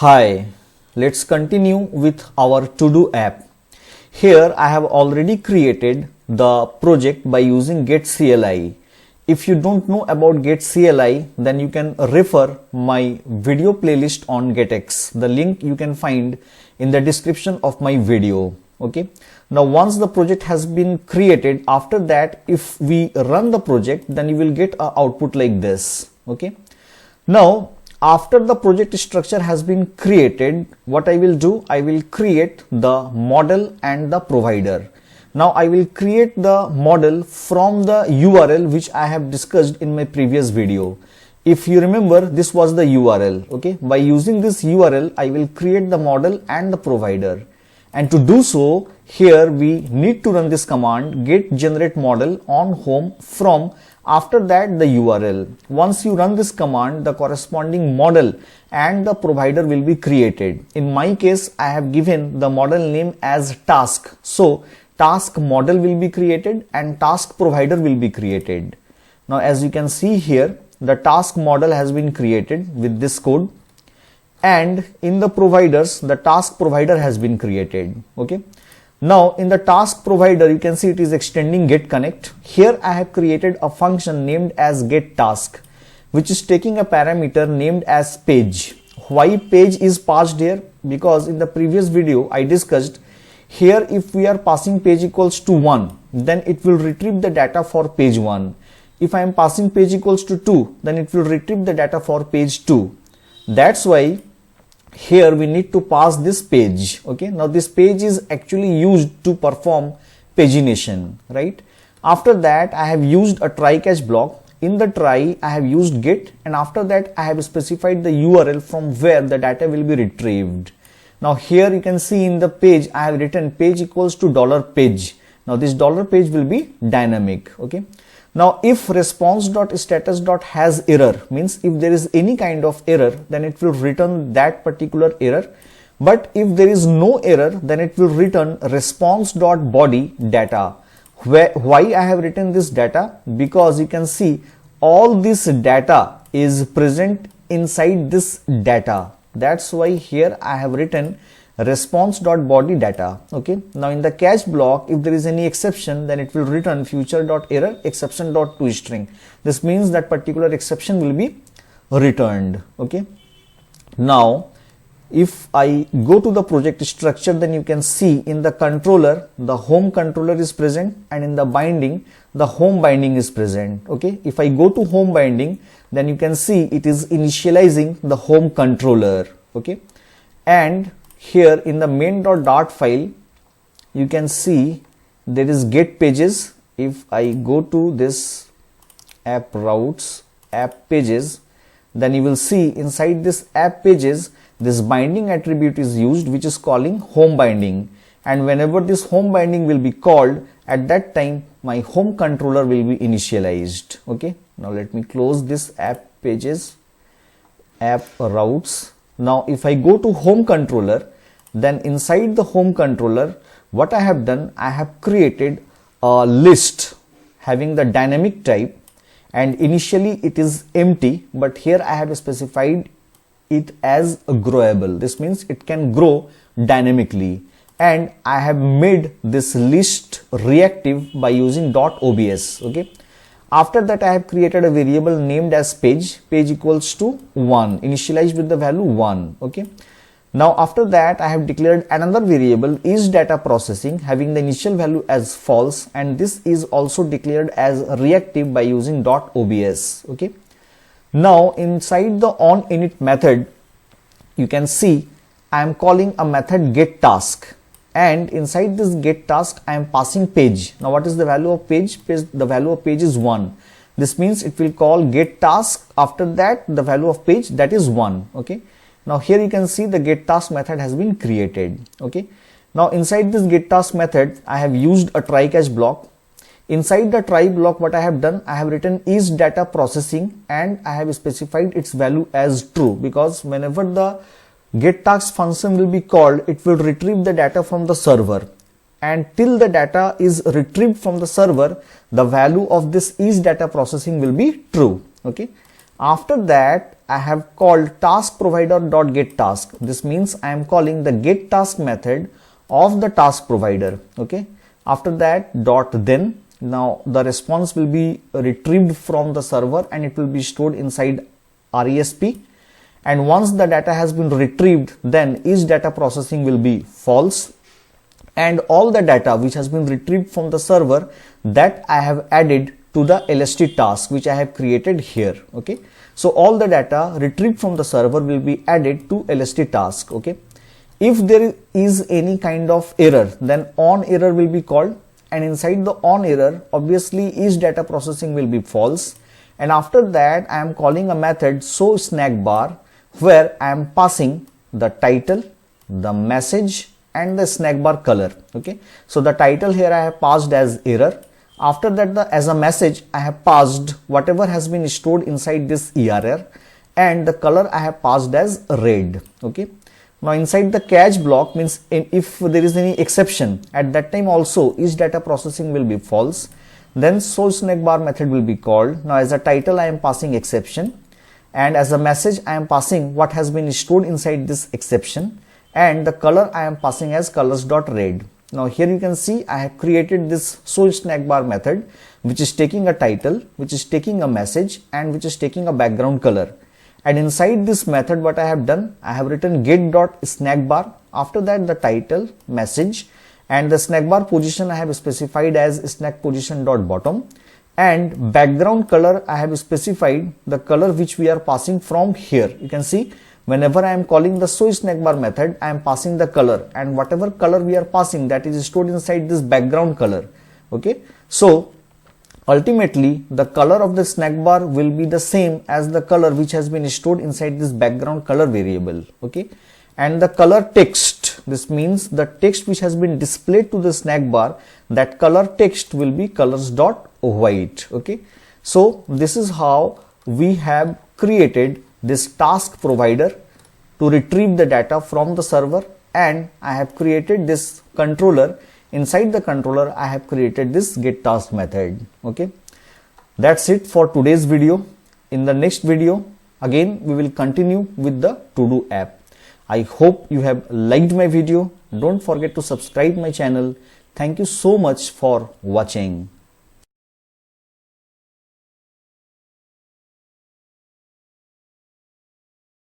Hi, let's continue with our to-do app. Here I have already created the project by using getCLI. If you don't know about getCLI, then you can refer my video playlist on GetX. The link you can find in the description of my video. Okay. Now once the project has been created, after that if we run the project, then you will get an output like this. Okay. Now after the project structure has been created, what I will do, I will create the model and the provider. Now I will create the model from the URL which I have discussed in my previous video. If you remember, this was the URL. Okay, by using this URL, I will create the model and the provider. And to do so, here we need to run this command get generate model on home from, after that the URL. Once you run this command, the corresponding model and the provider will be created. In my case, I have given the model name as task. So task model will be created and task provider will be created. Now as you can see here, the task model has been created with this code, and in the providers, the task provider has been created. Okay. Now in the task provider, you can see it is extending get connect. Here I have created a function named as get task, which is taking a parameter named as page. Why page is passed here? Because in the previous video I discussed, here if we are passing page equals to 1, then it will retrieve the data for page 1. If I am passing page equals to 2, then it will retrieve the data for page 2. That's why here we need to pass this page. Okay, now this page is actually used to perform pagination, right? After that I have used a try catch block. In the try I have used get, and after that I have specified the URL from where the data will be retrieved. Now here you can see in the page I have written page equals to $page. Now this $page will be dynamic. Okay. Now if response.status.has error, means if there is any kind of error, then it will return that particular error. But if there is no error, then it will return response.body data. Why I have written this data? Because you can see all this data is present inside this data. That's why here I have written response.body data. Okay. Now in the catch block, if there is any exception, then it will return future.error exception.toString. This means that particular exception will be returned. Okay. Now if I go to the project structure, then you can see in the controller, the home controller is present, and in the binding, the home binding is present. Okay. If I go to home binding, then you can see it is initializing the home controller. Okay. And here in the main.dart file, you can see there is get pages. If I go to this app routes, app pages, then you will see inside this app pages, this binding attribute is used, which is calling home binding. And whenever this home binding will be called, at that time my home controller will be initialized. Okay. Now let me close this app pages, app routes. Now if I go to home controller, then inside the home controller, what I have done, I have created a list having the dynamic type, and initially it is empty, but here I have specified it as a growable. This means it can grow dynamically, and I have made this list reactive by using .obs. Okay. After that I have created a variable named as page equals to 1, initialized with the value 1. Okay. Now after that I have declared another variable is data processing having the initial value as false, and this is also declared as reactive by using .obs. Okay. Now inside the onInit method, you can see I am calling a method get task, and inside this get task I am passing page. Now what is the value of page? The value of page is 1. This means it will call get task, after that the value of page, that is 1. Okay. Now here you can see the get task method has been created. Okay. Now inside this get task method, I have used a try catch block. Inside the try block, what I have done, I have written is data processing, and I have specified its value as true, because whenever the get task function will be called, it will retrieve the data from the server, and till the data is retrieved from the server, the value of this is data processing will be true. Okay. After that, I have called task provider dot get task. This means I am calling the get task method of the task provider. Okay. After that, dot then. Now the response will be retrieved from the server and it will be stored inside RESP. And once the data has been retrieved, then each data processing will be false. And all the data which has been retrieved from the server, that I have added to the LST task which I have created here. Okay. So all the data retrieved from the server will be added to LST task. Okay. If there is any kind of error, then on error will be called, and inside the on error, obviously each data processing will be false. And after that, I am calling a method show snack bar, where I am passing the title, the message and the snack bar color. Okay. So the title here I have passed as error. After that, as a message, I have passed whatever has been stored inside this error, and the color I have passed as red. Okay. Now inside the catch block means if there is any exception, at that time also each data processing will be false. Then show snack bar method will be called. Now as a title I am passing exception, and as a message I am passing what has been stored inside this exception, and the color I am passing as colors.red. Now here you can see I have created this show snack bar method, which is taking a title, which is taking a message, and which is taking a background color. And inside this method, what I have done, I have written get.snackbar. After that, the title, message, and the snack bar position I have specified as snack position.bottom, and background color I have specified the color which we are passing from here. You can see whenever I am calling the show snack bar method, I am passing the color, and whatever color we are passing, that is stored inside this background color. Okay. So ultimately, the color of the snack bar will be the same as the color which has been stored inside this background color variable. Okay. And the color text, this means the text which has been displayed to the snack bar, that color text will be colors.white. Okay. So this is how we have created this task provider to retrieve the data from the server, and I have created this controller. Inside the controller, I have created this get task method. Okay. That's it for today's video. In the next video, again, we will continue with the To-Do app. I hope you have liked my video. Don't forget to subscribe my channel. Thank you so much for watching.